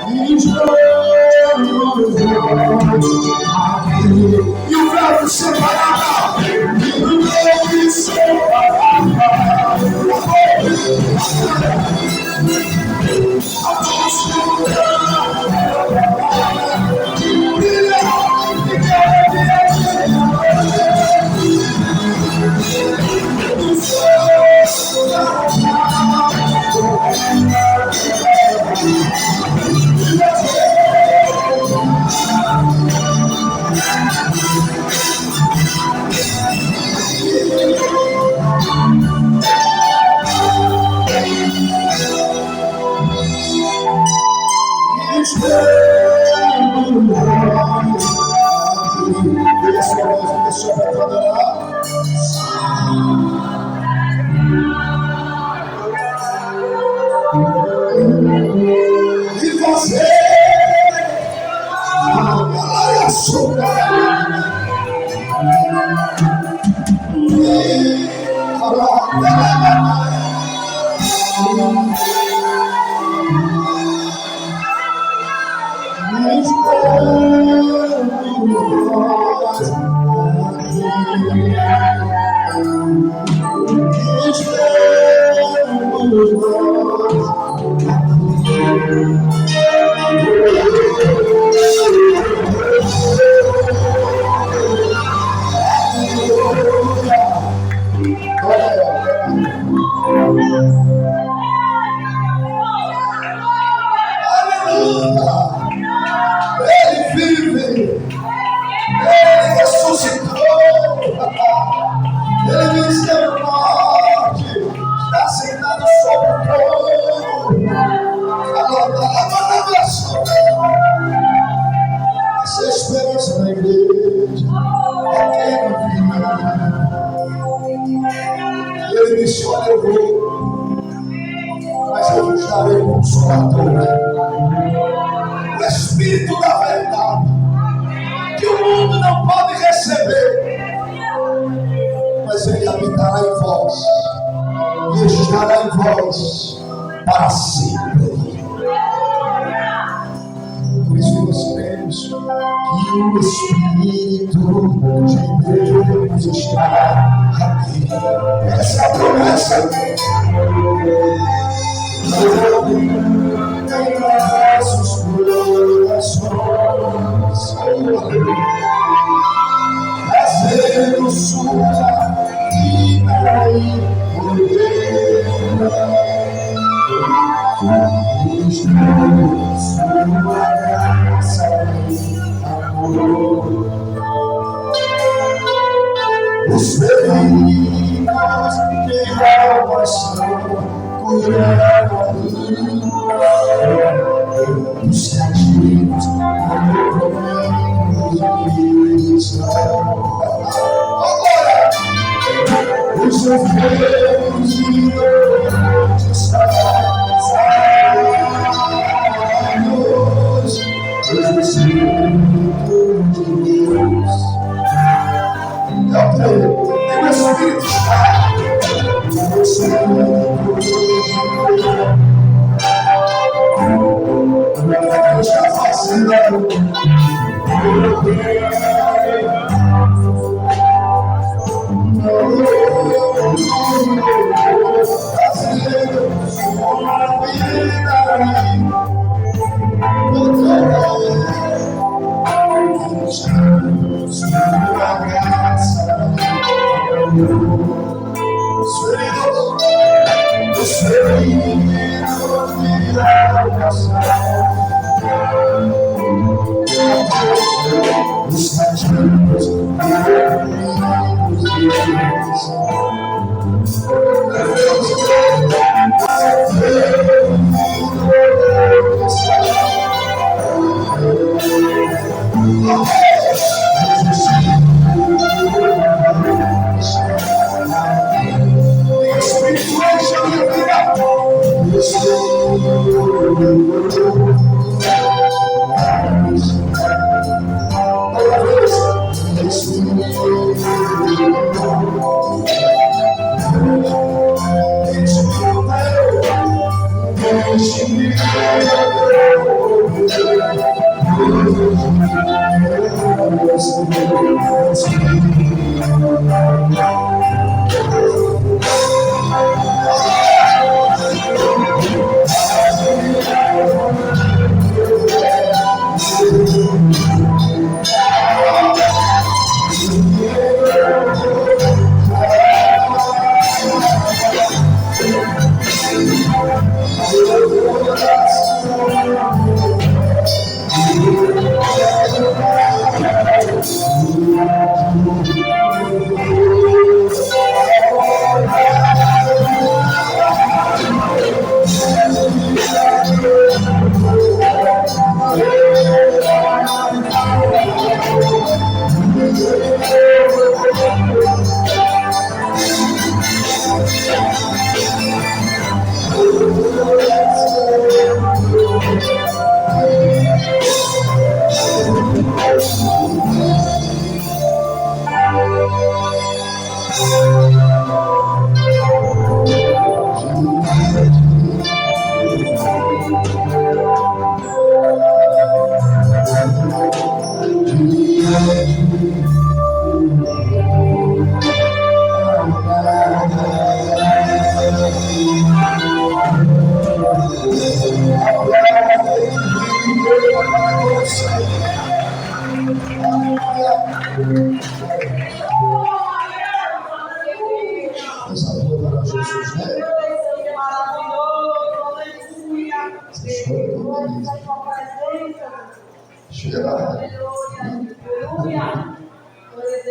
You got to separar now. You got to separar. Ele disse: olha, eu vou, mas eu vos darei um consolador, o Espírito da verdade, que o mundo não pode receber, mas ele habitará em vós e estará em vós para sempre. Por isso que nós cremos que o Espírito de Deus está aqui. Essa é a promessa. Em nossos corações, trazendo sua vida e poder. Sua graça e amor. Os feridos que almas são curados, os cativos agora, os enfermos e doentes sanados, os Espíritos de Deus. Eu creio que o Espírito está. O Espírito de Deus. O que Deus está fazendo? Uma vida. Sua graça, os feridos de almas, os cativos de Deus.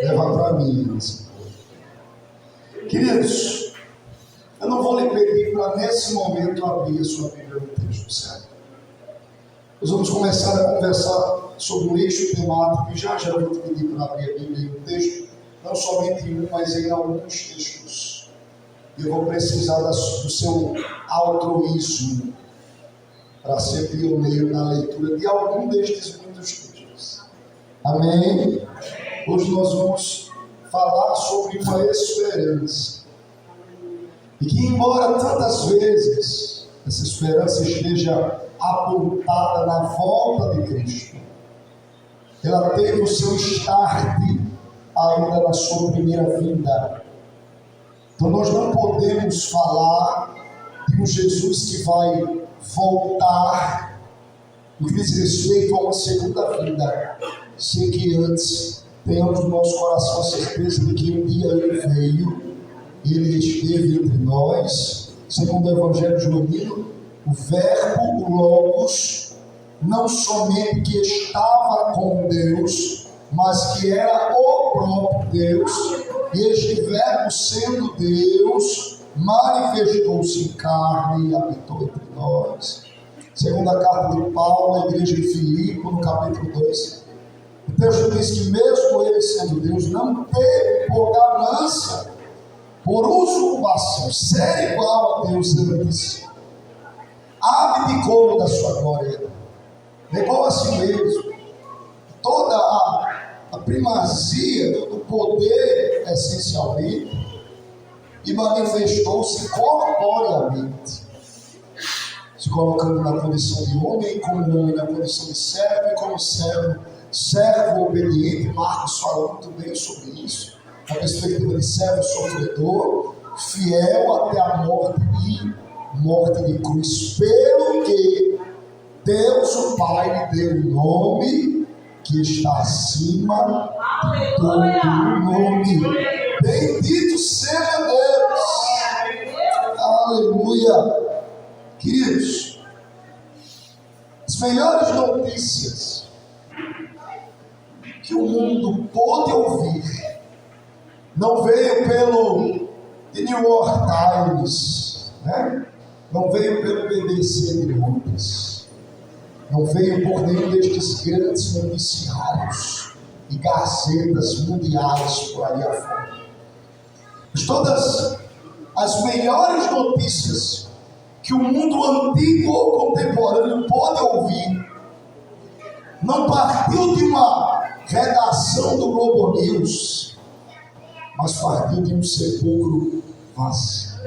Leva para mim. Queridos, eu não vou lhe pedir para nesse momento abrir a sua Bíblia no texto, certo? Nós vamos começar a conversar sobre um eixo temático e já vou te pedir para abrir a Bíblia no texto, não somente em um, mas em alguns textos. Eu vou precisar do seu altruísmo para ser pioneiro na leitura de algum destes muitos textos. Amém? Hoje nós vamos falar sobre uma esperança. E que, embora tantas vezes essa esperança esteja apontada na volta de Cristo, ela teve o seu start ainda na sua primeira vinda. Então nós não podemos falar de um Jesus que vai voltar no que diz respeito a uma segunda vinda, sem que antes tenhamos no nosso coração a certeza de que um dia ele veio, ele esteve entre nós, segundo o Evangelho Joanino, o Verbo, o Logos, não somente que estava com Deus, mas que era o próprio Deus, e este Verbo, sendo Deus, manifestou-se em carne e habitou entre nós. Segundo a carta de Paulo à igreja de Filipe, no capítulo 2, o texto diz que mesmo ele sendo Deus, não teve por ganância, por usurpação, ser igual a Deus antes, abdicou da sua glória, negou a si mesmo toda a primazia do poder essencialmente e manifestou-se corporeamente, se colocando na condição de homem, como homem na condição de servo, e como servo obediente. Marcos fala muito bem sobre isso, a perspectiva de servo sofredor, fiel até a morte de cruz, pelo que Deus o Pai lhe deu um nome que está acima de todo nome. Bendito seja Deus. Aleluia. Queridos, as melhores notícias que o mundo pôde ouvir não veio pelo The New York Times, né? Não veio pelo BBC de Londres, não veio por nenhum destes grandes noticiários e gazetas mundiais por aí afora. Mas todas as melhores notícias que o mundo antigo ou contemporâneo pode ouvir não partiu de uma redação do Globo News, mas partiu de um sepulcro vazio.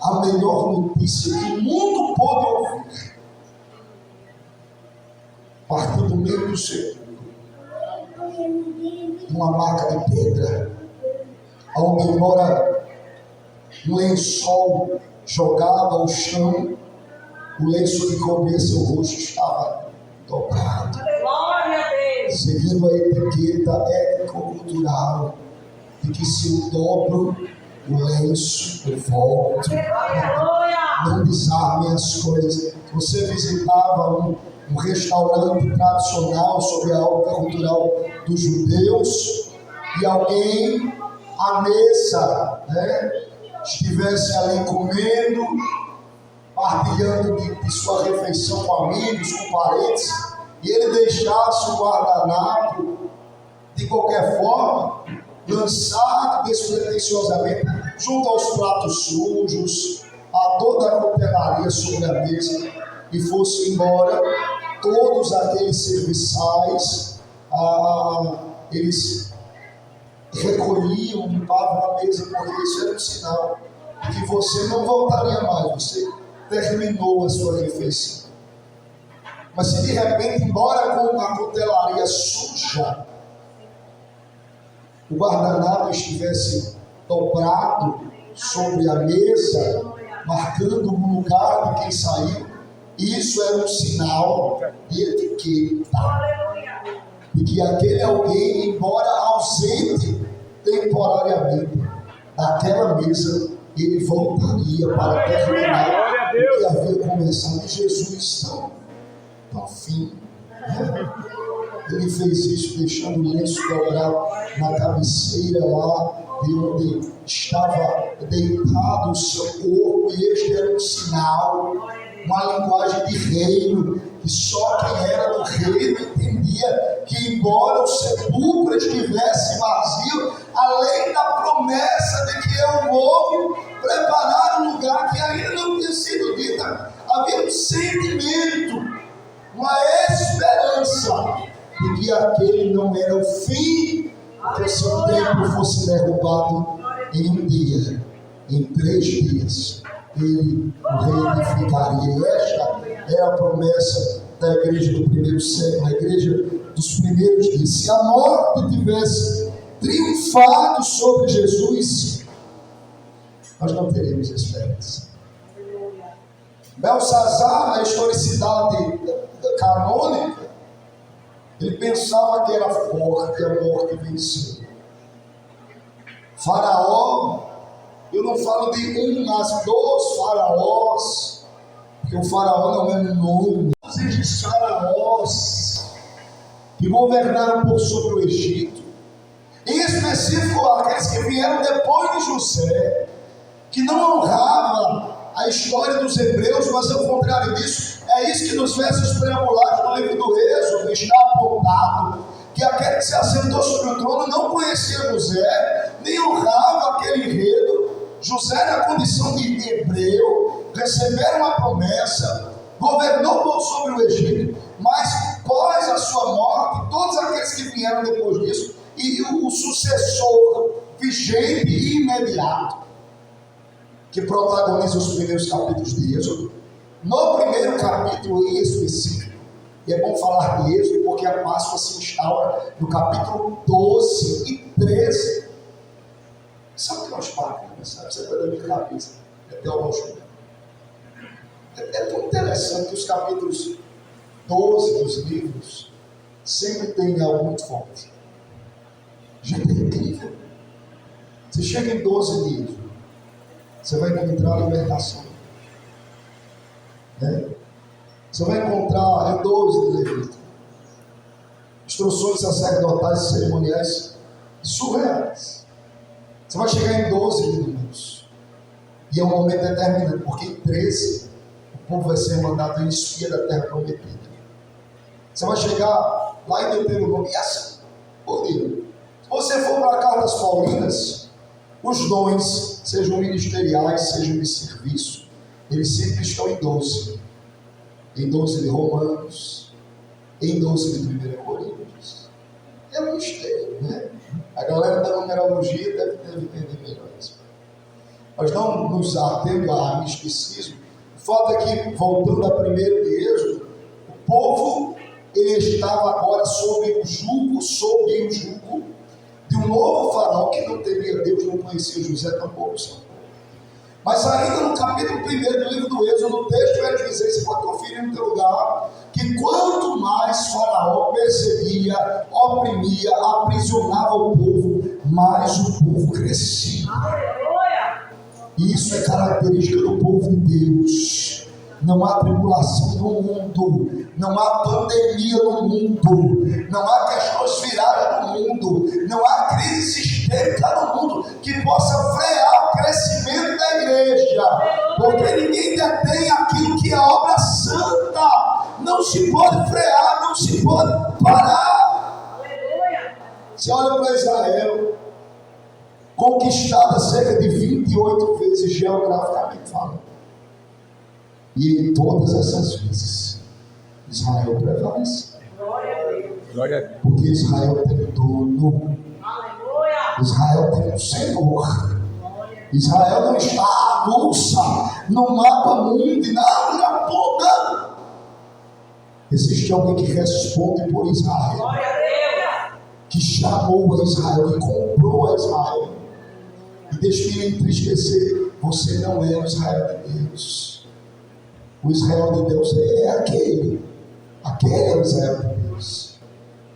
A melhor notícia que o mundo pode ouvir partiu do meio do sepulcro uma maca de pedra, onde embora um lençol jogado ao chão, o lenço que cobria seu rosto estava dobrado. Glória a Deus. Seguindo a etiqueta étnico-cultural de que se eu dobro o lenço, eu volto. Não desarme as coisas. Você visitava um restaurante tradicional sobre a alta cultural dos judeus e alguém à mesa, estivesse ali comendo, partilhando de sua refeição com amigos, com parentes, e ele deixasse o guardanapo de qualquer forma lançado despretensiosamente junto aos pratos sujos, a toda a cutelaria sobre a mesa, e fosse embora, todos aqueles serviçais, eles recolhiam, limpavam a mesa, porque isso era um sinal de que você não voltaria mais, você terminou a sua refeição. Mas se de repente, embora com a cutelaria suja, o guardanapo estivesse dobrado sobre a mesa, marcando o lugar de quem saiu, isso era um sinal de etiqueta, de que aquele alguém, embora ausente temporariamente daquela mesa, ele voltaria para terminar o que havia começado. E Jesus tão fino, ele fez isso deixando o lenço dobrado na cabeceira lá de onde estava deitado o seu corpo, e este era um sinal, uma linguagem de reino, que só quem era do reino entendia que, embora o sepulcro estivesse vazio, além da promessa de que eu vou preparar um lugar que ainda não tinha sido dita, havia um sentimento, uma esperança de que aquele não era o fim, que o seu templo fosse derrubado em um dia, em 3 dias. Ele o reedificaria. E esta é a promessa da igreja do primeiro século, a igreja dos primeiros dias. Se a morte tivesse triunfado sobre Jesus, nós não teríamos esperança. Belsazar, na historicidade canônica, ele pensava que era forte, a morte venceu. Faraó, eu não falo de um, mas 2 faraós, porque o faraó não é um nome. Esses faraós que governaram por sobre o Egito, em específico aqueles que vieram depois de José, que não honrava a história dos hebreus, mas ao contrário disso, é isso que nos versos preambulares do livro do Êxodo está apontado, que aquele que se assentou sobre o trono não conhecia José, nem honrava aquele enredo. José, na condição de hebreu, receberam a promessa, governou por sobre o Egito, mas após a sua morte, todos aqueles que vieram depois disso, e o sucessor vigente e imediato, que protagoniza os primeiros capítulos de Êxodo. No primeiro capítulo em específico, e é bom falar de Êxodo porque a Páscoa se instaura no capítulo 12 e 13. Sabe o que nós pagamos? Sabe? Você está da minha cabeça. É teológico. É tão interessante que os capítulos 12 dos livros sempre tem algo muito forte. Gente, é incrível. Você chega em 12 livros, você vai encontrar a libertação. Você vai encontrar em 12 de Levítico instruções sacerdotais e cerimoniais surreais. Você vai chegar em 12 de Números, e é um momento determinante, porque em 13 o povo vai ser mandado em espia da terra prometida. Você vai chegar lá em Deuteronômio, e assim, por Deus, se você for para Cartas Paulinas, os dons, sejam ministeriais, sejam de serviço, eles sempre estão em 12. Em 12 de Romanos, em 12 de 1 Coríntios. É um mistério, né? A galera da numerologia deve entender melhor isso. Nós não nos atendo a misticismo. O fato é que, voltando a primeiro de Êxodo, o povo ele estava agora sob o jugo de um novo faraó que não temia Deus, não conhecia José tampouco. Mas ainda no capítulo 1 do livro do Êxodo, o texto vai dizer, você pode conferir no teu lugar, que quanto mais faraó perseguia, oprimia, aprisionava o povo, mais o povo crescia. Isso é característica do povo de Deus. Não há tribulação no mundo, não há pandemia no mundo, não há questões viradas no mundo, não há crise sistêmica no mundo que possa frear o crescimento da igreja, porque ninguém detém aquilo que é obra santa. Não se pode frear, não se pode parar. Você olha para Israel, conquistada cerca de 28 vezes geograficamente falando. E em todas essas vezes, Israel prevalece. Glória a Deus. Porque Israel tem um dono. Israel tem um Senhor. Israel não está avulsa no mapa mundo, não, na ponta. Existe alguém que responde por Israel. Que chamou a Israel, que comprou a Israel. E deixe-me entristecer, você não é o Israel de Deus. O Israel de Deus é aquele é o Israel de Deus.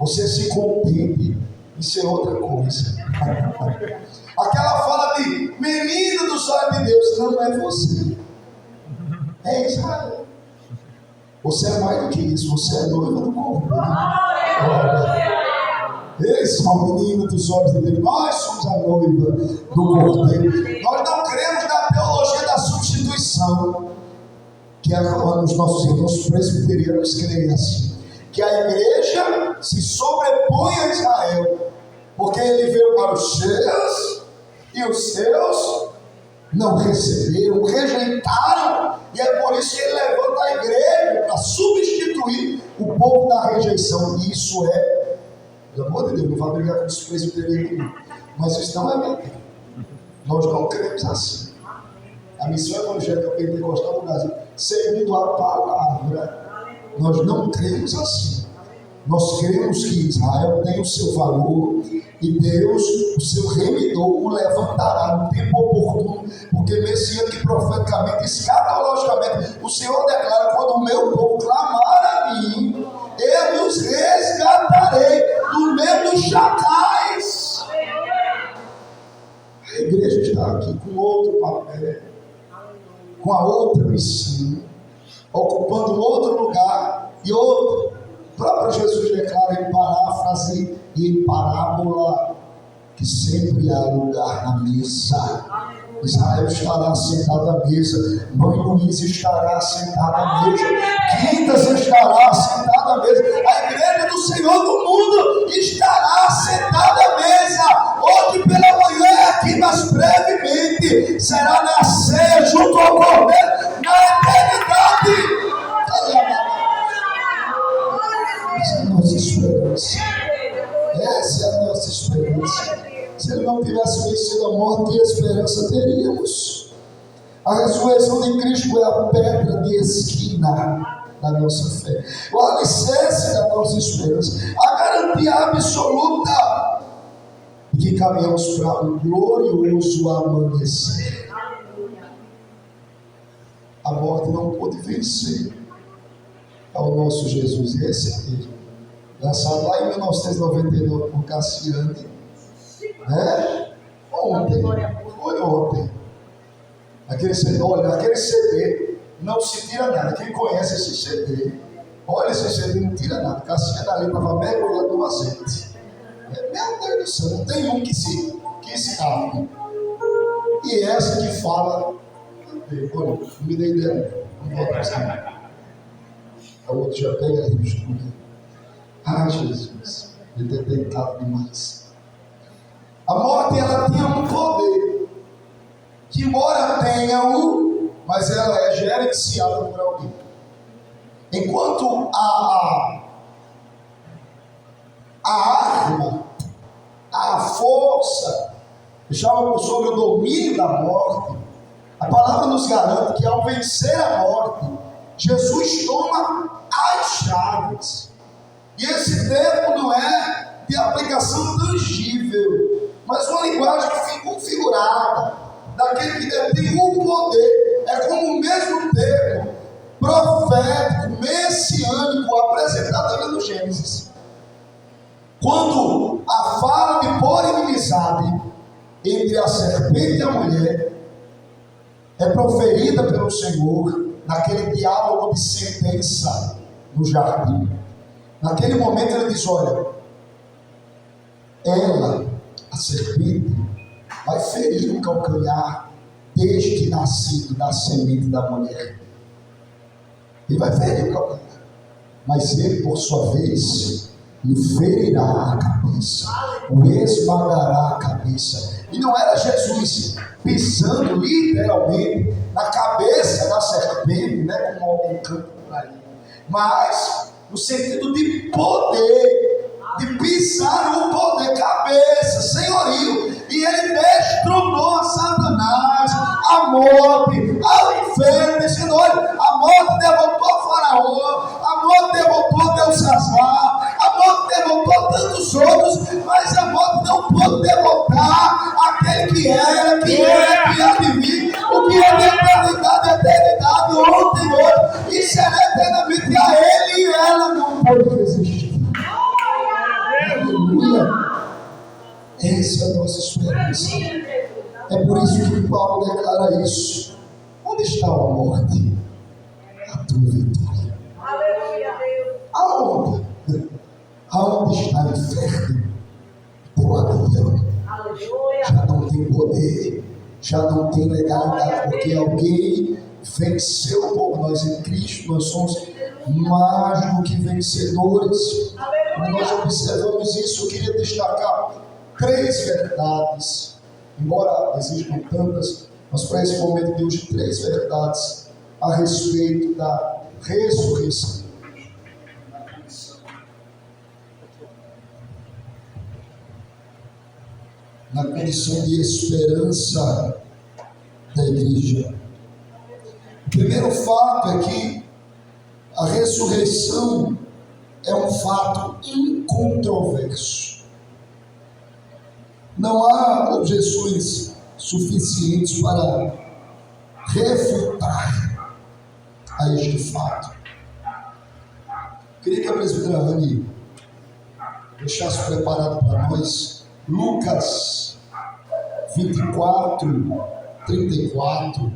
Você se contente em ser outra coisa. Aquela fala de menino dos olhos de Deus, não é você, é Israel. Você é mais do que isso, você é noiva do corpo. Eles são meninos dos olhos de Deus, nós somos a noiva do cordeiro. Nós não cremos na teologia da substituição, que os nossos irmãos presbiterianos creem assim, que a igreja se sobrepõe a Israel, porque ele veio para os seus, e os seus não receberam, rejeitaram, e é por isso que ele levanta a igreja para substituir o povo da rejeição. E isso é, pelo amor de Deus, não vai brigar com os presbiterianos, mas isso não é verdade. Nós não cremos assim. A missão evangélica pentecostal do Brasil, segundo a palavra, nós não cremos assim. Nós cremos que Israel tem o seu valor e Deus, o seu remidor, o levantará no tempo oportuno, porque messiânico e profeticamente, escatologicamente, o Senhor declara: quando o meu povo clamar a mim, eu os resgatarei do meio dos chacais. A igreja está aqui com outro papel, com a outra missão, ocupando outro lugar e outro. O próprio Jesus declara em paráfrase e em parábola que sempre há lugar na mesa. Israel estará sentado à mesa, Mãe Luiz estará sentada à mesa, Quintas estará sentada à mesa, a igreja do Senhor do mundo estará sentada à mesa. Hoje pela manhã aqui, mas brevemente será na ceia junto ao Cordeiro na eternidade. Essa é a nossa esperança. Essa é a nossa esperança. Se ele não tivesse vencido a morte, que esperança teríamos? A ressurreição de Cristo é a pedra de esquina da nossa fé, o alicerce da nossa esperança, a garantia absoluta de que caminhamos para um glorioso amanhecer. A morte não pôde vencer ao nosso Jesus recebido, lançado lá em 1999 por Cassiane, foi ontem. Aquele CD, olha, aquele CD não se tira nada. Quem conhece esse CD, olha, esse CD não tira nada. Cassiane ali estava mergulhando no azeite. Meu Deus do céu, não tem um que escape. E essa que fala, olha, não me dei ideia, não vou atrasar. A outra já pega aí no estudo. Ah, Jesus, ele tem tentado demais. A morte, ela tinha um poder, que embora tenha-o, mas ela é gerenciada por alguém. Enquanto a arma, a força, estava sobre o domínio da morte, a palavra nos garante que ao vencer a morte, Jesus toma as chaves. E esse termo não é de aplicação tangível, mas uma linguagem figurada, daquele que detém o poder. É como o mesmo termo profético, messiânico, apresentado ali no Gênesis. Quando a fala de pôr inimizade entre a serpente e a mulher é proferida pelo Senhor naquele diálogo de sentença no jardim. Naquele momento ele diz: olha, ela, a serpente, vai ferir o calcanhar deste nascido da semente da mulher. Ele vai ferir o calcanhar, mas ele, por sua vez, lhe ferirá a cabeça, o esmagará a cabeça. E não era Jesus pisando literalmente na cabeça da serpente, né, como alguém canta por aí, mas no sentido de poder, de pisar o poder, cabeça, senhorio. E ele destronou a Satanás, a morte, ao inferno, dizendo: olha, a morte derrotou Faraó, a morte derrotou Belsazar, a morte derrotou tantos outros, mas a morte não pode derrotar aquele que era, que é, que há de vir, o que é de eternidade, ontem, hoje, e será eternamente. A ele e ela não pode resistir. Aleluia. Essa é a nossa esperança. É por isso que Paulo declara isso. Onde está a morte? A tua vitória. Aleluia, Deus. Aonde? Aonde está o inferno? Teu avião. Aleluia. Já não tem poder, já não tem legalidade, porque alguém venceu por nós em Cristo. Nós somos mais do que vencedores. Quando nós observamos isso, eu queria destacar 3 verdades, embora existam tantas, mas para esse momento de hoje, 3 verdades a respeito da ressurreição. Na condição de esperança da igreja. O primeiro fato é que a ressurreição é um fato incontroverso. Não há objeções suficientes para refutar a este fato. Queria que a presbítera Rani deixasse preparado para nós Lucas 24, 34.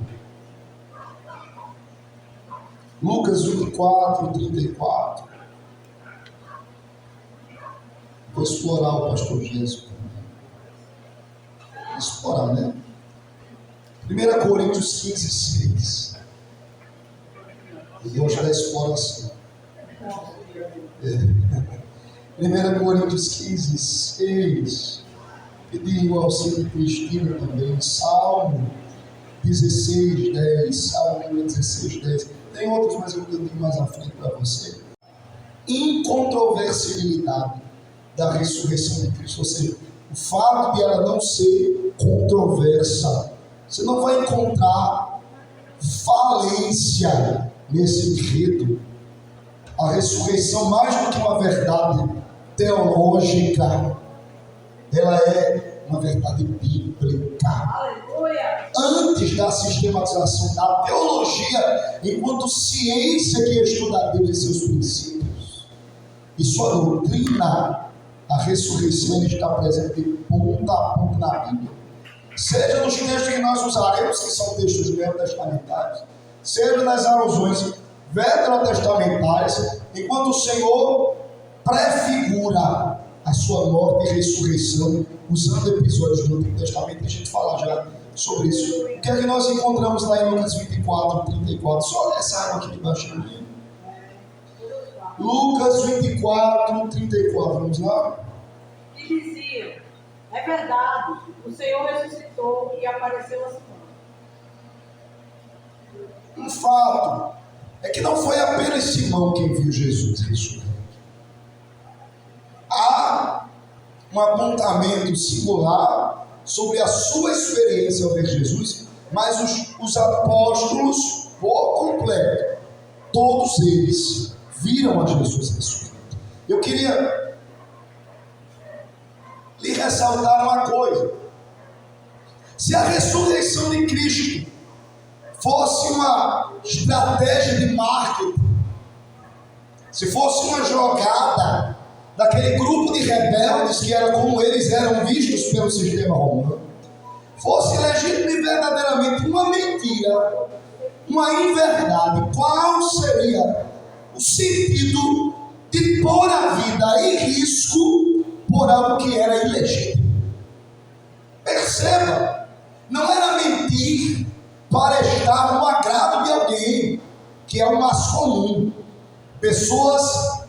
Lucas 24, 34. Vou explorar o pastor Jesus. Explorar, né? 1 Coríntios 15, 6. Deus da exploração. 1 Coríntios 15, 6. Pedi o auxílio de Cristina também. Salmo 16, 10. Salmo 16, 10. Tem outros, mas eu digo mais à frente para você. Incontroversibilidade da ressurreição de Cristo, ou seja, o fato de ela não ser controversa. Você não vai encontrar falência nesse enredo. A ressurreição, mais do que uma verdade teológica, ela é uma verdade bíblica. Aleluia. Antes da sistematização da teologia, enquanto ciência que estuda Deus e seus princípios e sua doutrina, a ressurreição está presente de ponta a ponta na Bíblia. Seja nos textos que nós usaremos, que são textos veterotestamentários, seja nas alusões veterotestamentárias, enquanto o Senhor prefigura a sua morte e ressurreição, usando episódios do Antigo Testamento, e a gente fala já sobre isso. O que é que nós encontramos lá em Lucas 24, 34? Só olha essa água aqui debaixo do livro. Lucas 24, 34, vamos lá? E diziam: é verdade, o Senhor ressuscitou e apareceu a Simão. Um fato é que não foi apenas Simão quem viu Jesus ressurreto. Há um apontamento singular sobre a sua experiência ao ver Jesus, mas os apóstolos, por completo, todos eles viram a Jesus ressurreto. Eu queria lhe ressaltar uma coisa. Se a ressurreição de Cristo fosse uma estratégia de marketing, se fosse uma jogada daquele grupo de rebeldes que era como eles eram vistos pelo sistema romano, fosse legítimo e verdadeiramente uma mentira, uma inverdade, qual seria o sentido de pôr a vida em risco por algo que era ilegítimo? Perceba, não era mentir para estar no agrado de alguém, que é o mais comum. Pessoas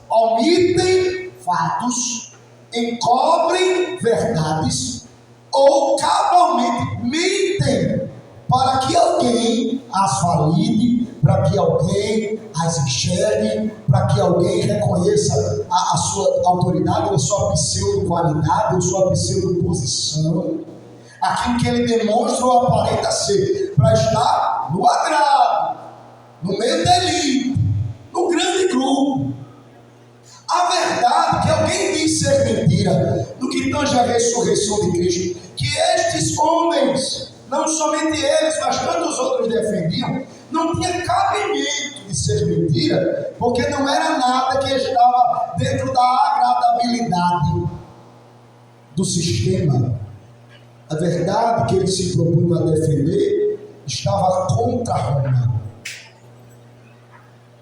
omitem fatos, encobrem verdades ou cabalmente mentem para que alguém as valide, para que alguém as enxergue, para que alguém reconheça a sua autoridade, ou a sua pseudo-qualidade, ou sua pseudo-posição, aquilo que ele demonstra ou aparenta ser, para estar no agrado, no meio da elite, no grande grupo. A verdade que alguém diz ser mentira, no que tange a ressurreição de Cristo, que estes homens, não somente eles, mas tantos outros defendiam, não tinha cabimento de ser mentira, porque não era nada que estava dentro da agradabilidade do sistema. A verdade que ele se propunha a defender estava contra Roma.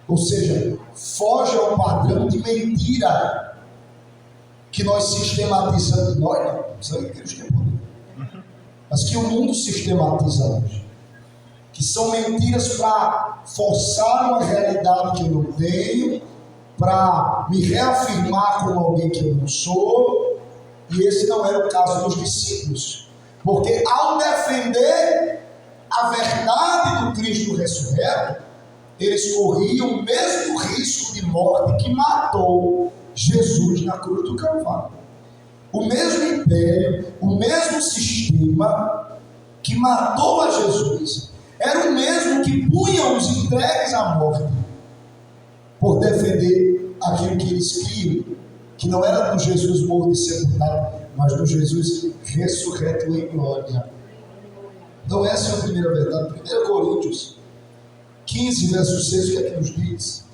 Ou seja, foge ao padrão de mentira que nós sistematizamos. Nós não, precisamos que Deus tem poder. Mas que o mundo sistematiza hoje. Que são mentiras para forçar uma realidade que eu não tenho, para me reafirmar como alguém que eu não sou. E esse não era o caso dos discípulos. Porque ao defender a verdade do Cristo ressurreto, eles corriam o mesmo risco de morte que matou Jesus na cruz do Calvário. O mesmo império, o mesmo sistema que matou a Jesus, era o mesmo que punha os entregues à morte por defender aquilo que eles criam, que não era do Jesus morto e sepultado, mas do Jesus ressurreto em glória. Então essa é a primeira verdade. 1 Coríntios 15, verso 6, o que é que nos diz?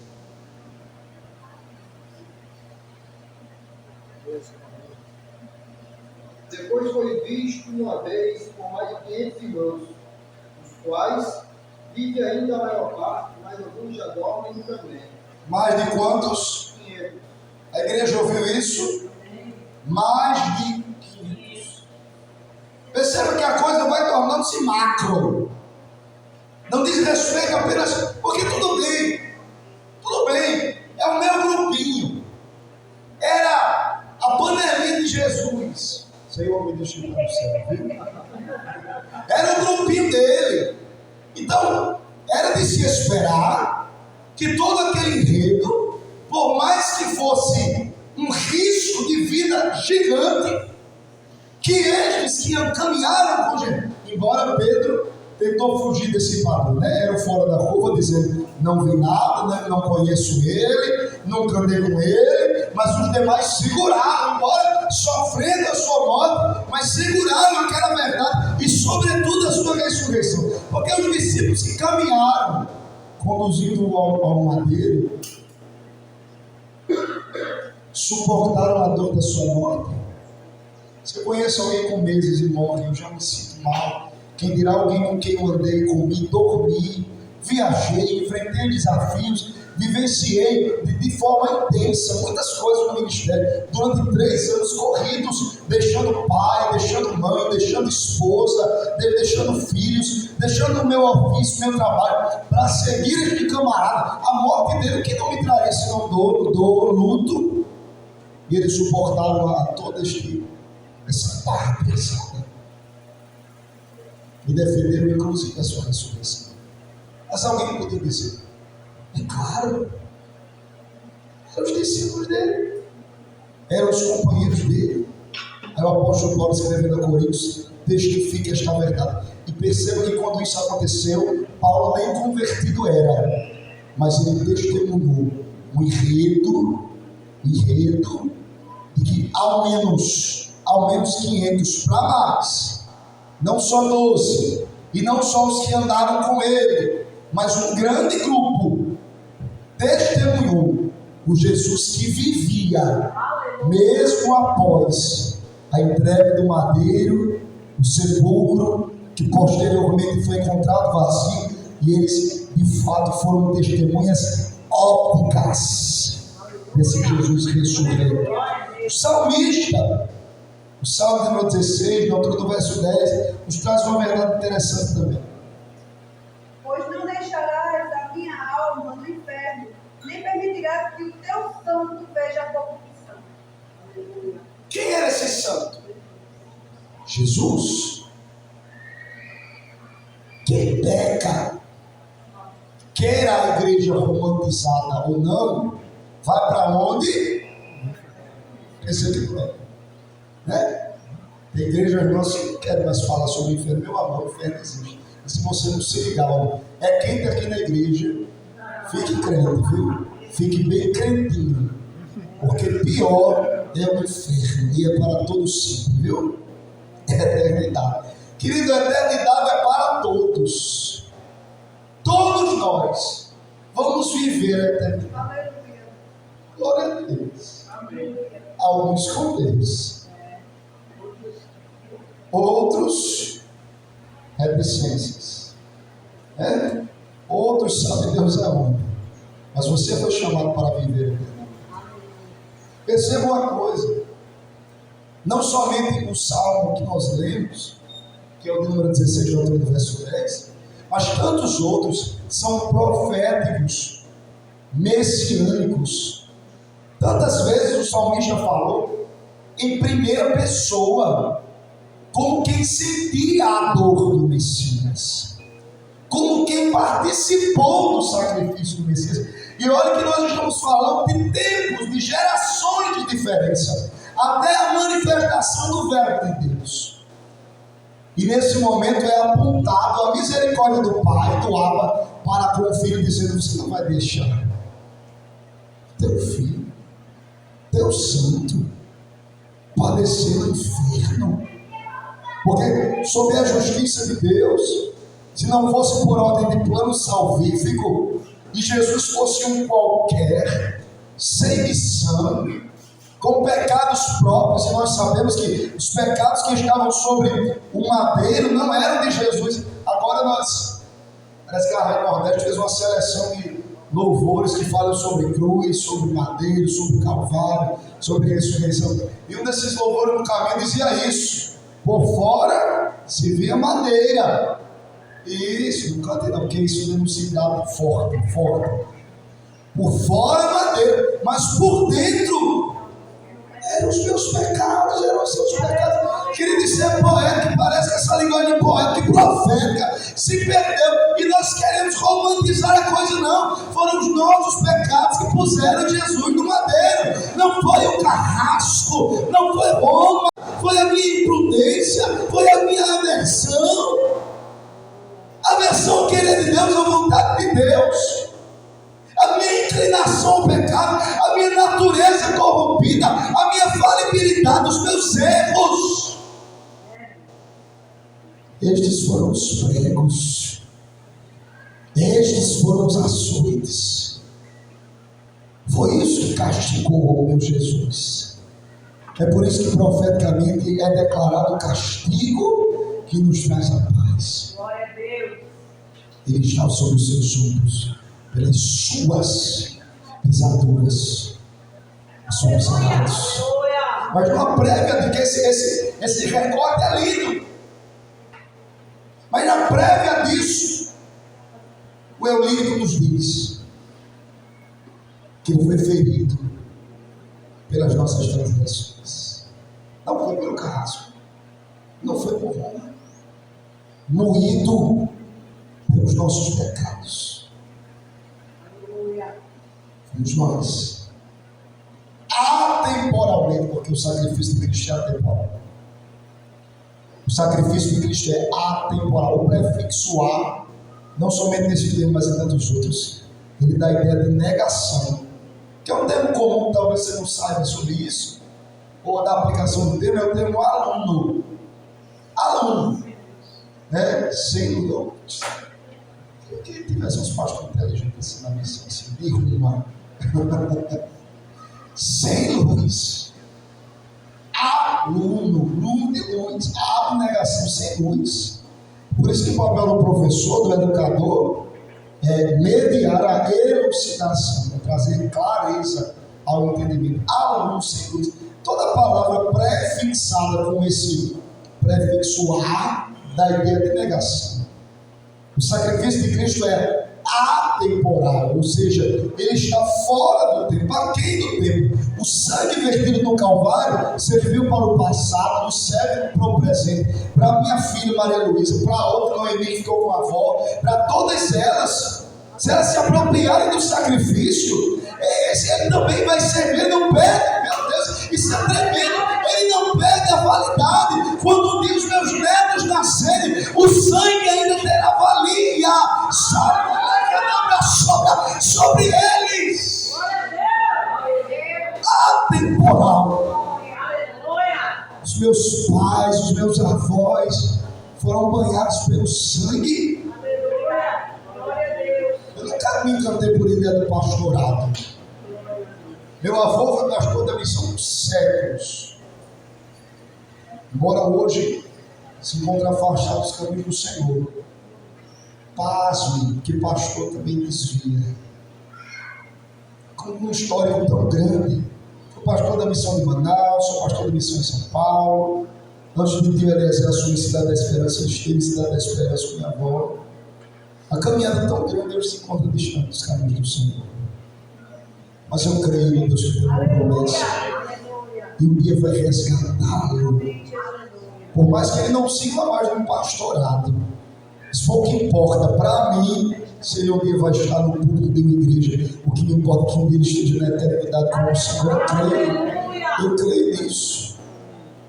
Depois foi visto uma vez por mais de 500 irmãos, os quais vive ainda a maior parte, mas alguns já dormem também. Mais de quantos? 500. A igreja ouviu isso? Mais de 500. Perceba que a coisa vai tornando-se macro. Não diz respeito apenas, porque tudo bem, é o meu grupinho. Era a panelinha de Jesus. Senhor, me deixa no céu, viu? Era o grupinho dele. Então, era de se esperar que todo aquele enredo, por mais que fosse um risco de vida gigante, que estes que caminharam com Jesus, embora Pedro tentou fugir desse padrão, né? Era fora da curva, dizendo, não vi nada, né? Não conheço ele, nunca andei com ele, mas os demais seguraram, embora sofrendo a sua morte, mas seguraram aquela verdade e sobretudo a sua ressurreição, porque os discípulos que caminharam, conduzindo ao madeiro, suportaram a dor da sua morte. Se eu conheço alguém com meses e morre, eu já me sinto mal. Quem dirá alguém com quem eu andei, comi, dormi, viajei, enfrentei desafios, vivenciei de forma intensa muitas coisas no ministério, durante 3 anos corridos, deixando pai, deixando mãe, deixando esposa, deixando filhos, deixando o meu ofício, meu trabalho, para seguir este camarada. A morte dele que não me traria senão dor, luto, e eles suportaram a toda essa barra pesada. E defenderam inclusive a sua ressurreição. Mas alguém podia dizer, é claro, eram os discípulos dele, eram os companheiros dele. Aí o apóstolo Paulo, escrevendo a Coríntios, testifica esta verdade. E perceba que quando isso aconteceu, Paulo nem convertido era, mas ele testemunhou um enredo enredo de que ao menos 500 para mais, não só 12, e não só os que andaram com ele, mas um grande grupo testemunhou o Jesus que vivia, mesmo após a entrega do madeiro, o sepulcro, que posteriormente foi encontrado vazio, e eles de fato foram testemunhas ópticas desse Jesus ressurreto. O salmista, o Salmo de número 16, na altura do verso 10, nos traz uma verdade interessante também. Pois não deixarás a minha alma no inferno, nem permitirás que o teu santo veja a corrupção. Quem era esse santo? Jesus. Quem peca, quer a igreja romantizada ou não, vai para onde? Esse aqui é, né? Tem igrejas nossas que não querem mais falar sobre o inferno. Meu amor, o inferno existe. E se você não se ligar, é quente aqui na igreja, fique crente, viu? Fique bem crentinho, porque pior é o inferno, e é para todos sempre, viu? É a eternidade. Querido, a eternidade é para todos. Todos nós vamos viver a eternidade. Aleluia. Glória a Deus. Amém. Alguns com Deus, outros reticências, né? Outros sabem Deus aonde, mas você foi chamado para viver a eternidade. Perceba uma coisa, não somente o salmo que nós lemos, que é o número 16 do verso 10, mas tantos outros são proféticos, messiânicos. Tantas vezes o salmista falou em primeira pessoa, como quem sentia a dor do Messias, como quem participou do sacrifício do Messias. E olha que nós estamos falando de tempos, de gerações de diferença, até a manifestação do Verbo de Deus. E nesse momento é apontado a misericórdia do Pai, do Abba, para com o Filho, dizendo: você não vai deixar teu filho, teu santo, padecer no inferno. Porque sob a justiça de Deus, se não fosse por ordem de plano salvífico, e Jesus fosse um qualquer, sem missão, com pecados próprios, e nós sabemos que os pecados que estavam sobre o madeiro não eram de Jesus. Agora parece que a Rádio Nordeste fez uma seleção de louvores que falam sobre cruz, sobre madeiro, sobre calvário, sobre ressurreição. E um desses louvores no caminho dizia isso: por fora se via madeira. Isso, não cantei não, porque isso denunciava forte. Por fora madeira, mas por dentro eram os meus pecados, eram os seus pecados. Queria dizer poético, parece que essa linguagem poética e profética se perdeu, e nós queremos romantizar a coisa. Não, foram os nossos pecados que puseram Jesus no madeiro. Não foi o carrasco, não foi Roma, foi a minha imprudência, foi a minha aversão. Aversão ao querer de Deus, à vontade de Deus, a minha inclinação ao pecado, a minha natureza corrompida, a minha falibilidade, os meus erros. Estes foram os pregos, estes foram os açoites. Foi isso que castigou o meu Jesus. É por isso que profeticamente é declarado o castigo que nos traz a paz. Glória a Deus. Ele está sobre os seus ombros, pelas suas pisaduras somos sarados. Mas uma prévia de que esse recorte é lindo. Mas na prévia disso, o Eulírico nos diz que ele foi ferido pelas nossas transgressões. Não foi pelo carrasco, não foi por Roma, moído pelos nossos pecados. Fomos nós. Atemporalmente, porque o sacrifício de Cristo é atemporal. O sacrifício de Cristo é atemporal. O prefixo a, não somente nesse termo, mas em tantos outros, ele dá a ideia de negação, que é um termo comum, talvez talvez você não saiba sobre isso, ou da aplicação do termo, é o termo aluno. Aluno, né? Sem luz. Que tivesse uns pastores inteligentes assim na missão, assim, de ruma. Sem luz. Aluno, luz de luz, abnegação sem luz. Por isso que o papel do professor, do educador, é mediar a elucidação, trazer clareza ao entendimento. Aluno sem luz. Toda palavra prefixada com esse prefixo a, dá ideia de negação. O sacrifício de Cristo é atemporal, ou seja, ele está fora do tempo, aquém do tempo. O sangue vertido no Calvário serviu para o passado, serve para o presente, para a minha filha Maria Luísa, para a outra Noemi que ficou com a avó, para todas elas. Se elas se apropriarem do sacrifício, ele também vai servir, ele não perde, meu Deus, isso é tremendo, ele não perde a validade. Quando um dia os meus netos nascerem, o sangue ainda terá valia, sobre eles. Atemporal. Os meus pais, os meus avós foram banhados pelo sangue. Eu nunca me encantei por ideia do pastorado. Meu avô foi pastor da missão por séculos. Embora hoje se encontre afastado dos caminhos do Senhor. Pasme, que pastor também desvia. Com uma história tão grande. Sou pastor da missão de Manaus, sou pastor da missão em São Paulo. Antes de ter Eliezer assumir Cidade da Esperança, eu estive em Cidade da Esperança com minha avó. A caminhada é tão grande, eu se encontra distante dos caminhos do Senhor. Mas eu creio em Deus que tem uma promessa. E um dia vai resgatá-lo. Por mais que ele não siga mais no pastorado. Isso foi o que importa para mim. Se ele um dia vai estar no púlpito de uma igreja, o que me importa é que um dia ele esteja na eternidade com o Senhor. Eu creio nisso.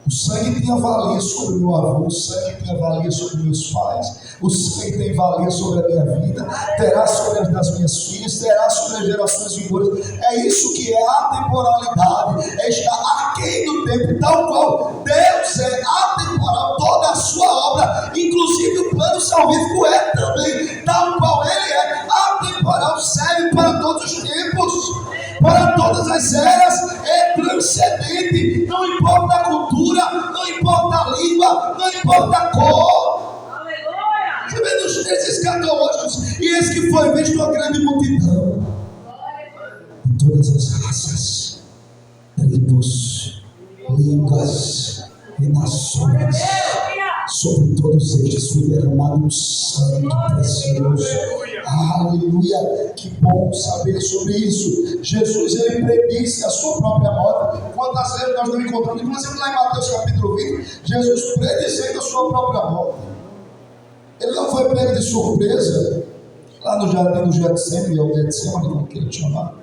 O sangue tinha valia sobre o meu avô, o sangue tinha valia sobre meus pais, o sangue tem valia sobre a minha vida, terá sobre as das minhas filhas, terá sobre as gerações vindouras. É isso que é a temporalidade, é estar aquém do tempo, tal qual Deus é atemporal, toda a sua obra, inclusive o plano salvífico é também, tal qual ele é atemporal, serve para todos os tempos. Para todas as eras, é transcendente, não importa a cultura, não importa a língua, não importa a cor. Aleluia! Você vê nos textos escatológicos, e esse que foi visto uma grande multidão, de todas as raças, tribos, línguas e nações. Sobre todos estes foi derramado um sangue precioso. Aleluia, que bom saber sobre isso. Jesus, ele predisse a sua própria morte. Quantas vezes nós não encontramos, inclusive lá em Mateus capítulo 20, Jesus predizendo a sua própria morte. Ele não foi pego de surpresa lá no jardim do Getsemane, ou Getsemane, como que ele chamava.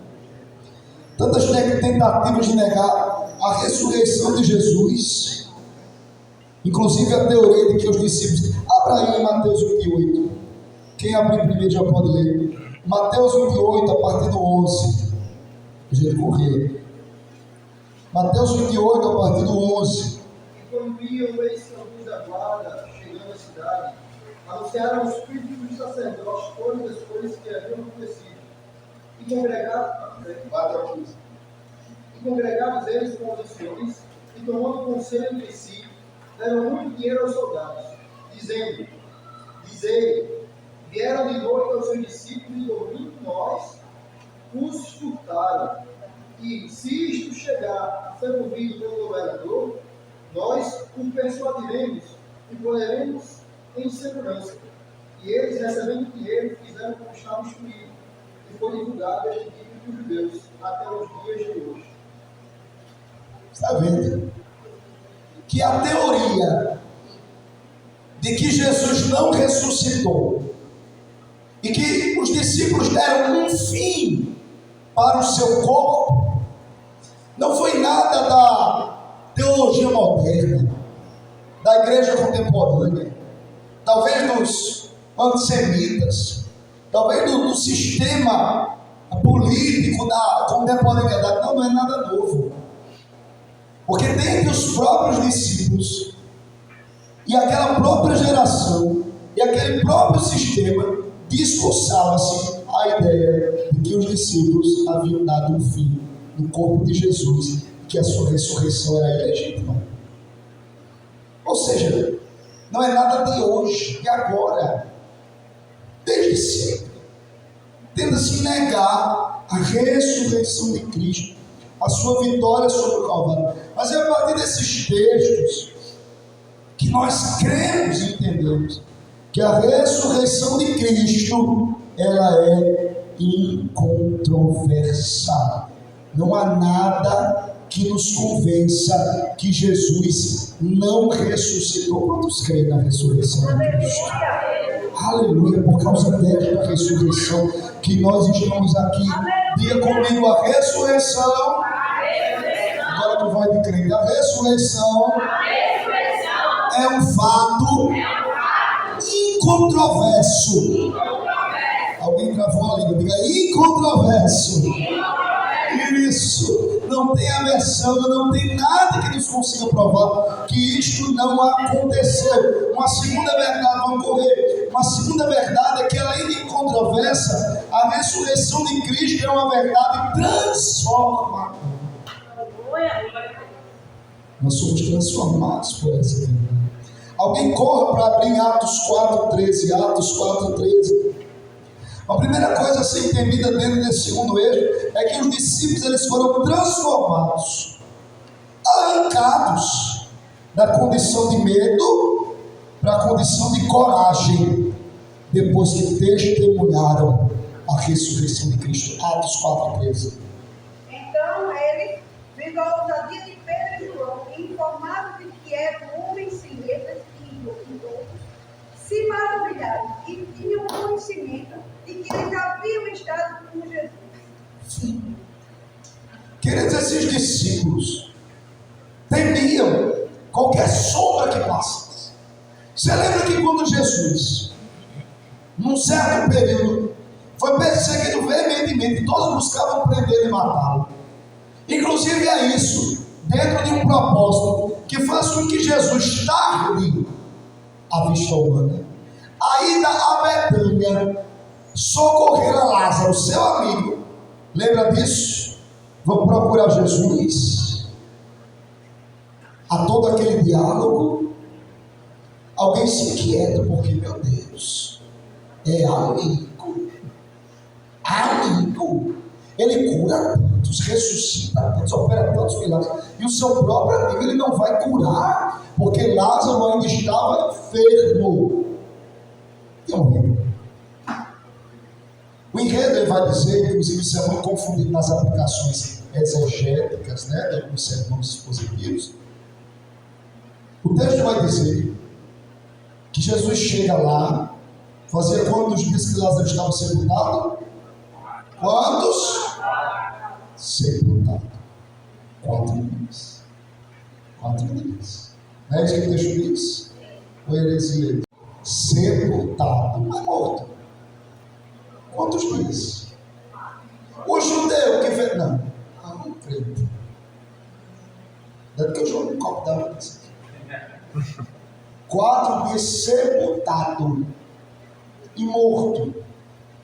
Tantas tentativas de negar a ressurreição de Jesus. Inclusive a teoria de que os discípulos... Abra aí em Mateus 28. Quem abrir primeiro já pode ler. Mateus 28, a partir do 11. A gente correr. Mateus 28, a partir do 11. E quando viam eis que alguns da guarda chegando à cidade, anunciaram aos príncipes dos sacerdotes todas as coisas que haviam acontecido. E congregavam eles com os anciões, e tomando conselho entre si, deram muito dinheiro aos soldados, dizendo: Dizei, vieram de noite aos seus discípulos e dormindo nós os furtaram. E se isto chegar a ser ouvido pelo governador, nós o persuadiremos e poderemos em segurança. E eles, recebendo dinheiro, fizeram como estava instruído, e foi divulgado este livro entre os judeus até os dias de hoje. Está vendo? Que a teoria de que Jesus não ressuscitou e que os discípulos deram um fim para o seu corpo não foi nada da teologia moderna, da igreja contemporânea, talvez dos antissemitas, talvez do sistema político da contemporaneidade. Não é nada novo. Porque dentre os próprios discípulos e aquela própria geração e aquele próprio sistema discursava-se a ideia de que os discípulos haviam dado um fim no corpo de Jesus, que a sua ressurreição era ilegítima. Ou seja, não é nada de hoje, de agora, desde sempre. Tenta-se negar a ressurreição de Cristo, a sua vitória sobre o Calvário. Mas é a partir desses textos que nós cremos e entendemos que a ressurreição de Cristo, ela é incontroversa. Não há nada que nos convença que Jesus não ressuscitou. Quantos creem na ressurreição de Cristo? Aleluia, por causa desta ressurreição que nós estamos aqui. Diga comigo, a ressurreição. Agora tu vai de crente. A ressurreição é um fato incontroverso. Alguém travou a língua, diga incontroverso. Isso, não tem aversão, não tem nada que nos consiga provar que isto não aconteceu. Uma segunda verdade, vamos correr. Uma segunda verdade é que, além de incontroversa, a ressurreição de Cristo é uma verdade transformadora. Nós somos transformados por essa verdade. Alguém corra para abrir Atos 4:13. Atos 4:13. A primeira coisa a ser entendida dentro desse segundo eixo é que os discípulos eles foram transformados, arrancados da condição de medo para a condição de coragem, depois que testemunharam a ressurreição de Cristo. Atos 4:13. Então eles, vendo a ousadia de Pedro e João, informados de que eram homens sem letras e indoutos, se maravilharam e tinham conhecimento de que eles haviam estado com Jesus. Sim. Queridos, esses discípulos temiam qualquer sombra que passasse. Você lembra que quando Jesus, num certo período, foi perseguido veementemente, todos buscavam prender e matá-lo. Inclusive é isso, dentro de um propósito que faz com que Jesus tarde a vista humana. A ida a Betânia, socorrer a Lázaro, seu amigo. Lembra disso? Vamos procurar Jesus. A todo aquele diálogo, alguém se inquieta, porque, meu Deus, é amigo. Amigo. Ele cura tantos, ressuscita tantos, opera tantos milagres. E o seu próprio amigo ele não vai curar, porque Lázaro ainda estava enfermo. E o enredo ele vai dizer, inclusive isso é muito confundido nas aplicações exegéticas, né, de alguns sermões expositivos. O texto vai dizer que Jesus chega lá, fazia quantos dias que Lázaro estava sepultado? Quantos? Sepultado. 4 dias. 4 dias. Não é isso que o texto diz? Ou heresia? Sepultado, mas morto. Quantos dias? O judeu que fez. Não crente. Deve que eu jogo um copo d'água desse aqui. 4 dias sepultado e morto.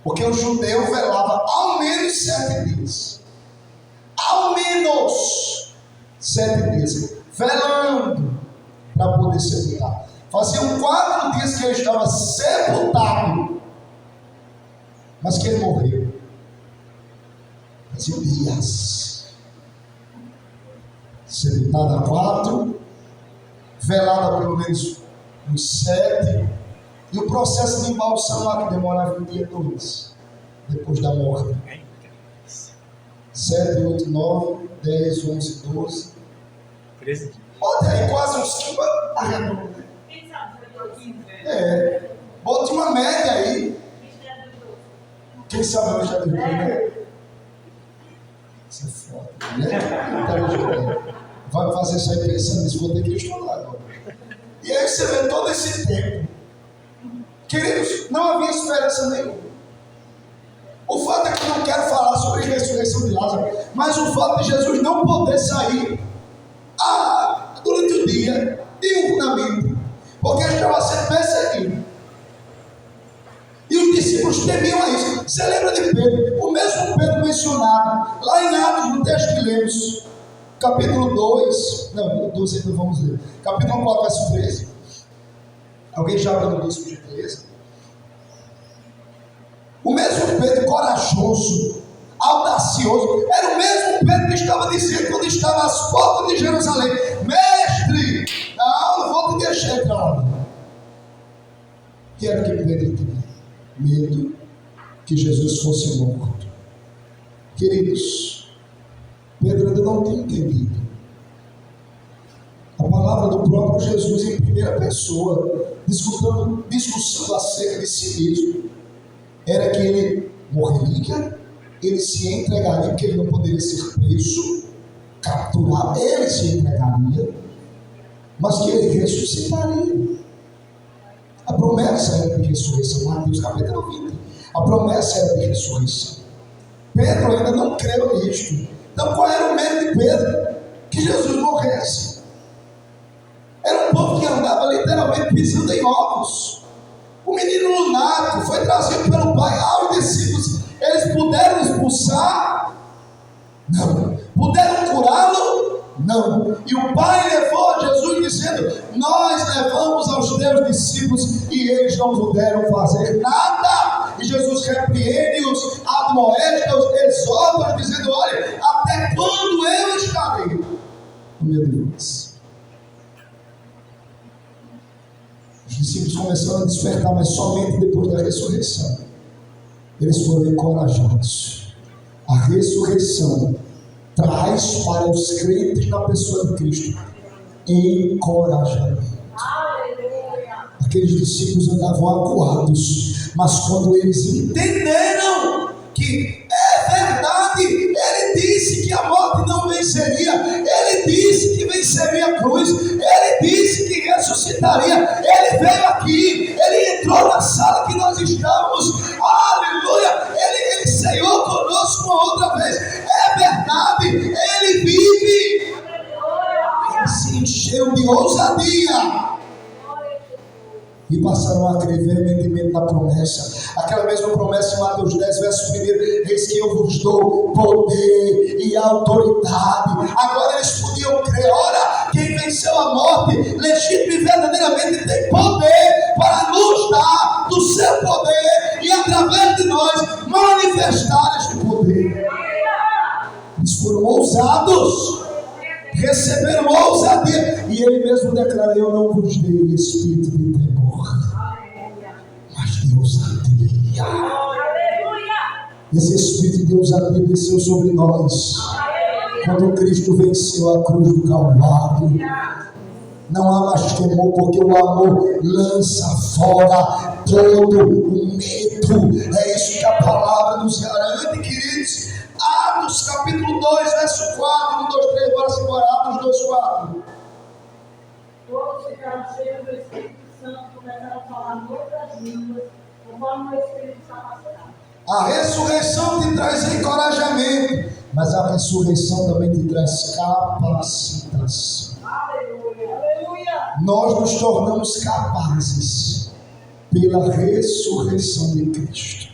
Porque o judeu velava ao menos 7 dias. Ao menos 7 dias. Velando para poder sepultar. Faziam 4 dias que ele estava sepultado, mas que ele morreu. Faziam dias. Sepultado a 4, velado a pelo menos uns 7, e o processo de embalsamo lá que demorava 1 dia 2, depois da morte. 7, 8, 9, 10, 11, 12. 13 dias. Bota aí quase uns 15. Bote uma média aí. Quem sabe hoje já deu, né? Isso é foda, né? Vai fazer isso aí pensando nisso, vou ter que estudar agora. E aí você vê todo esse tempo. Queridos, não havia esperança nenhuma. O fato é que eu não quero falar sobre a ressurreição de Lázaro, mas o fato de Jesus não poder sair durante o dia diurnamente, porque ele estava sendo perseguido. E os discípulos temiam a isso. Você lembra de Pedro? O mesmo Pedro mencionado lá em Atos, no texto que lemos, capítulo 2, não, 12 ainda vamos ler, capítulo 4, verso 13. Alguém já abriu no 12, por gentileza? O mesmo Pedro corajoso, audacioso, era o mesmo Pedro que estava dizendo quando estava às portas de Jerusalém: mestre, não vou te deixar entrar. Que era o que Pedro tinha? Medo que Jesus fosse morto. Queridos, Pedro ainda não tinha entendido a palavra do próprio Jesus em primeira pessoa, discussão acerca de si mesmo. Era que ele morreria, ele se entregaria, porque ele não poderia ser preso, capturado, ele se entregaria, mas que ele ressuscitaria. A promessa era de ressurreição, Mateus capítulo 20. A promessa era de ressurreição. Pedro ainda não creu nisto. Então qual era o medo de Pedro? Que Jesus morresse. Era um povo que andava literalmente pisando em ovos. O menino lunático foi trazido pelo pai aos discípulos. Eles puderam expulsar? Não. Puderam curá-lo? Não. E o pai levou a Jesus dizendo: nós levamos aos teus discípulos e eles não puderam fazer nada. E Jesus repreende-os, admoesta-os, exorta-os, dizendo: olha, até quando eu estarei? Meu Deus. Os discípulos começaram a despertar, mas somente depois da ressurreição eles foram encorajados. A ressurreição traz para os crentes na pessoa de Cristo encorajamento. Aqueles discípulos andavam acuados, mas quando eles entenderam que é verdade, ele disse que a morte não venceria, ele disse que venceria a cruz, ele disse que ressuscitaria, ele veio aqui, ele entrou na sala que nós estamos, aleluia, ele ceiou conosco uma outra vez, é verdade, ele vive. Eles se encheram de ousadia e passaram a crer veementemente na promessa. Aquela mesma promessa em Mateus 10, verso 1: eis que eu vos dou poder e autoridade. Agora eles podiam crer: ora, quem venceu a morte, legítimo e verdadeiramente tem poder para nos dar do seu poder e através de nós manifestar este poder. Eles foram ousados, receberam ousadia, e ele mesmo declarou: eu não vos dei espírito de temor, mas de ousadia. Esse espírito de ousadia desceu sobre nós quando Cristo venceu a cruz do Calvário. Não há mais temor, porque o amor lança fora todo o medo. É isso que a palavra nos garante, queridos. Atos capítulo 2, verso 4, 1, 2, 3, bora se embora. Atos 2, 4. Todos ficaram cheios do Espírito Santo, começaram a falar outras línguas, conforme o Espírito está passando. A ressurreição te traz encorajamento, mas a ressurreição também te traz capacitação. Aleluia, aleluia. Nós nos tornamos capazes pela ressurreição de Cristo.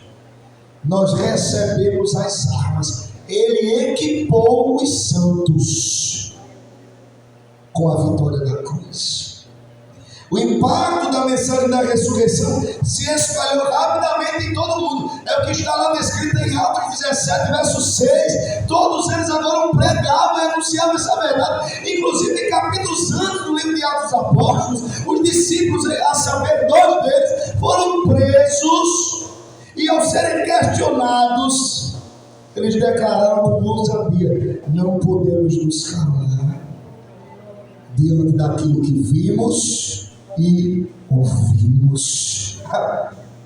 Nós recebemos as armas. Ele equipou os santos com a vitória da cruz. O impacto da mensagem da ressurreição se espalhou rapidamente em todo o mundo. É o que está lá descrito em Atos 17, verso 6. Todos eles agora pregavam e anunciavam essa verdade. Inclusive em capítulos antes do livro de Atos dos Apóstolos, os discípulos, a saber, 2 deles, foram presos. E ao serem questionados, eles declararam com ousadia: não podemos nos calar diante daquilo que vimos e ouvimos.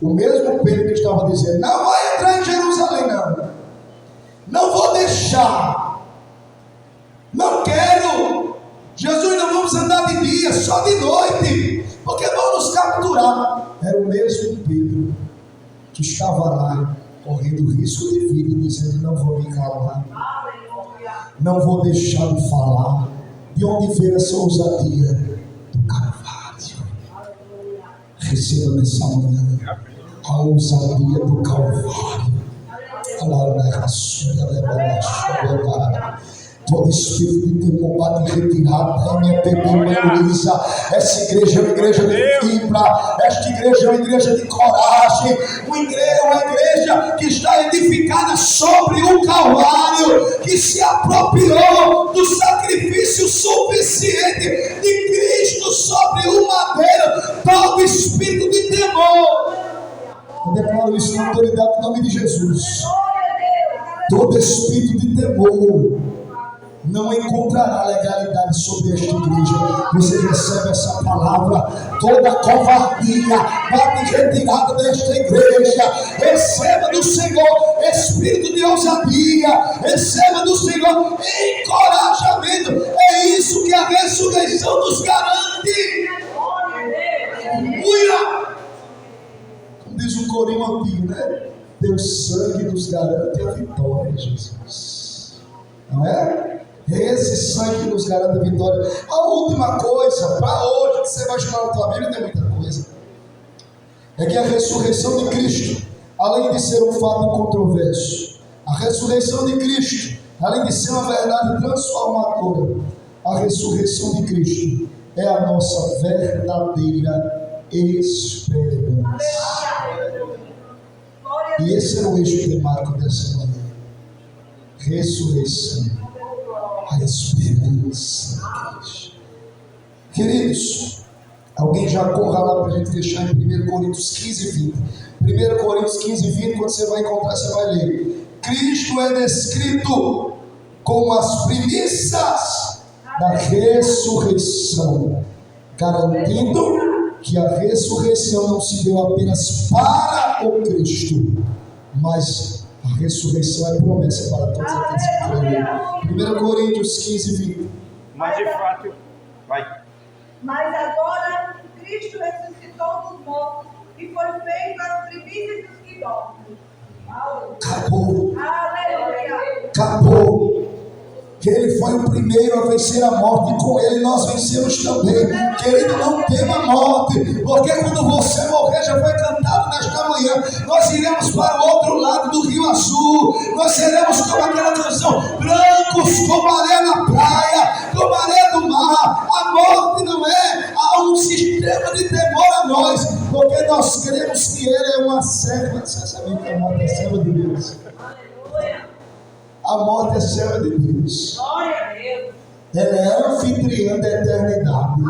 O mesmo Pedro que estava dizendo: não vai entrar em Jerusalém, não vou deixar, não quero, Jesus, não vamos andar de dia, só de noite, porque vão nos capturar. Era o mesmo Pedro que estava lá correndo risco de vida, dizendo: não vou me calar, não vou deixar de falar. De onde veio essa ousadia? Do Calvário. Receba nessa manhã a ousadia do Calvário. Todo espírito de temor bate retirada em minha bebê Luísa. Essa igreja é uma igreja de fibra. Esta igreja é uma igreja de coragem. Uma igreja que está edificada sobre o Calvário, que se apropriou do sacrifício suficiente de Cristo sobre o madeiro. Todo espírito de temor, eu declaro isso na autoridade do nome de Jesus. Todo espírito de temor não encontrará legalidade sobre esta igreja. Você recebe essa palavra. Toda covardia bate retirada desta igreja. Receba do Senhor espírito de ousadia. Receba do Senhor encorajamento. É isso que a ressurreição nos garante. Aleluia! Como diz o corinho antigo, né? Teu sangue nos garante a vitória, Jesus. Não é? Esse sangue nos garante a vitória. A última coisa, para hoje, que você vai estudar na tua Bíblia, tem muita coisa, é que a ressurreição de Cristo, além de ser um fato controverso, a ressurreição de Cristo, além de ser uma verdade transformadora, a ressurreição de Cristo é a nossa verdadeira esperança. E esse era o eixo temático dessa manhã. Ressurreição. A esperança. Queridos, alguém já corra lá para a gente fechar em 1 Coríntios 15, 20. 1 Coríntios 15, 20, quando você vai encontrar, você vai ler. Cristo é descrito como as primícias da ressurreição, garantindo que a ressurreição não se deu apenas para o Cristo, mas a ressurreição é promessa para todos aqueles que creem. 1 Coríntios 15, 20. Mas de fato, vai. Mas agora Cristo ressuscitou dos mortos e foi feito as primícias dos que dormem. Acabou. Aleluia. Acabou. Que Ele foi o primeiro a vencer a morte, e com Ele nós vencemos também. Querido, não tema a morte, porque quando você morrer, já foi cantado nesta manhã, nós iremos para o outro lado do Rio Azul. Nós seremos como aquela canção, brancos como areia na praia, como areia do mar. A morte não é um sistema de temor a nós, porque nós cremos que Ele é uma serva. Você sabia que a morte é serva de Deus? A morte é serva de Deus. Glória a Deus. Ela é anfitriã da eternidade.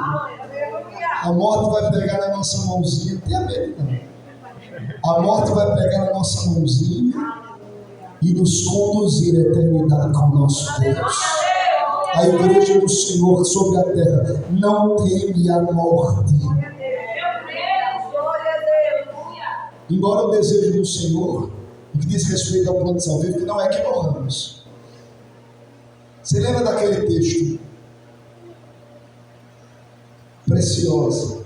A morte vai pegar na nossa mãozinha. Não tenha medo, não. A morte vai pegar na nossa mãozinha e nos conduzir à eternidade com o nosso Deus. A igreja do Senhor sobre a terra não teme a morte. Embora o desejo do Senhor, no que diz respeito ao plano de salvação, não é que morramos. Você lembra daquele texto? Preciosa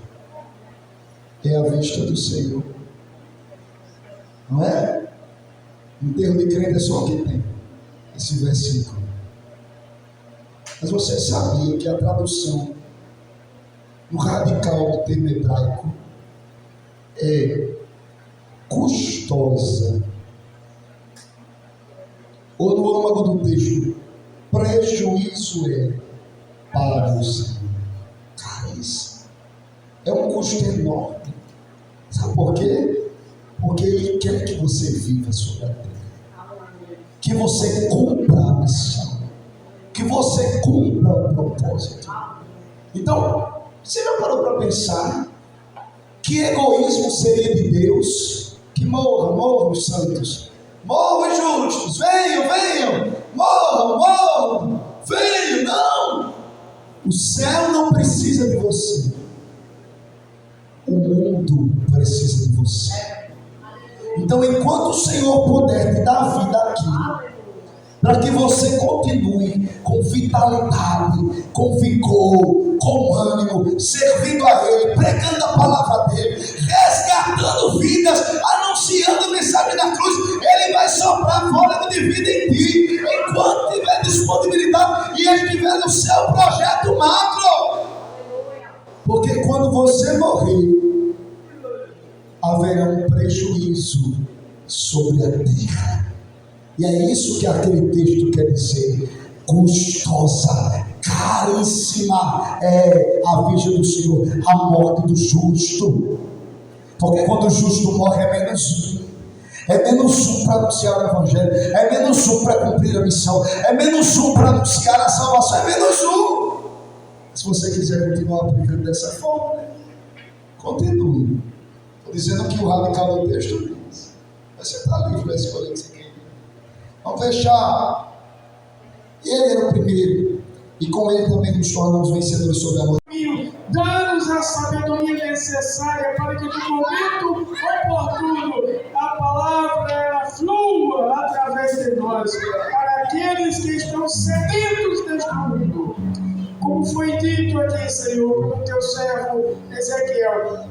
é a vista do Senhor. Não é? No termo de crente é só o que tem esse versículo. Mas você sabia que a tradução no radical do termo hebraico é custosa? Ou no âmago do texto, prejuízo é para o Senhor. Caríssimo. É um custo enorme. Sabe por quê? Porque Ele quer que você viva sobre a terra, que você cumpra a missão, que você cumpra o propósito. Então, você já parou para pensar que egoísmo seria de Deus que morram os santos, morram os justos, venham, morram, venham? Não! O céu não precisa de você, o mundo precisa de você. Então, enquanto o Senhor puder te dar vida aqui, para que você continue com vitalidade, com vigor, com ânimo, servindo a Ele, pregando a palavra dEle, resgatando vidas, anunciando a mensagem da cruz. Ele vai soprar fôlego de vida em ti, enquanto tiver disponibilidade e Ele tiver no seu projeto macro. Porque quando você morrer, haverá um prejuízo sobre a terra. E é isso que aquele texto quer dizer. Custosa, caríssima é a Virgem do Senhor, a morte do justo. Porque quando o justo morre é menos um. É menos um para anunciar o Evangelho, é menos um para cumprir a missão, é menos um para anunciar a salvação, é menos um. Se você quiser continuar aplicando dessa forma, continue. Estou dizendo que o radical do texto diz. Mas você está livre para escolher o que você quer. Vamos fechar. E ele era o primeiro, e com ele também nos tornamos vencedores sobre a morte. Dá-nos a sabedoria necessária para que no momento oportuno a palavra flua através de nós, para aqueles que estão sedentos deste mundo. Como foi dito aqui, Senhor, pelo teu servo Ezequiel,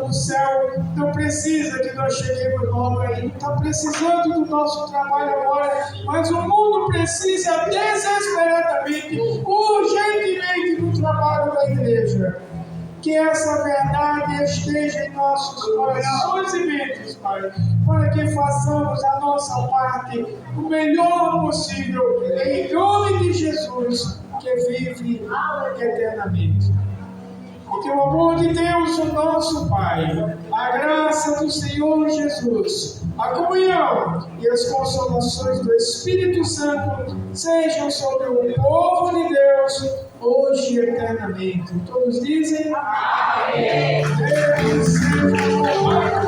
o céu não precisa que nós cheguemos logo aí, está precisando do nosso trabalho agora, mas o mundo precisa desesperadamente, urgentemente do trabalho da igreja. Que essa verdade esteja em nossos corações e mentes, Pai, para que façamos a nossa parte o melhor possível, em nome de Jesus, que vive eternamente. E que o amor de Deus, o nosso Pai, a graça do Senhor Jesus, a comunhão e as consolações do Espírito Santo sejam sobre o povo de Deus, hoje e eternamente. Todos dizem amém. Deus seja louvado.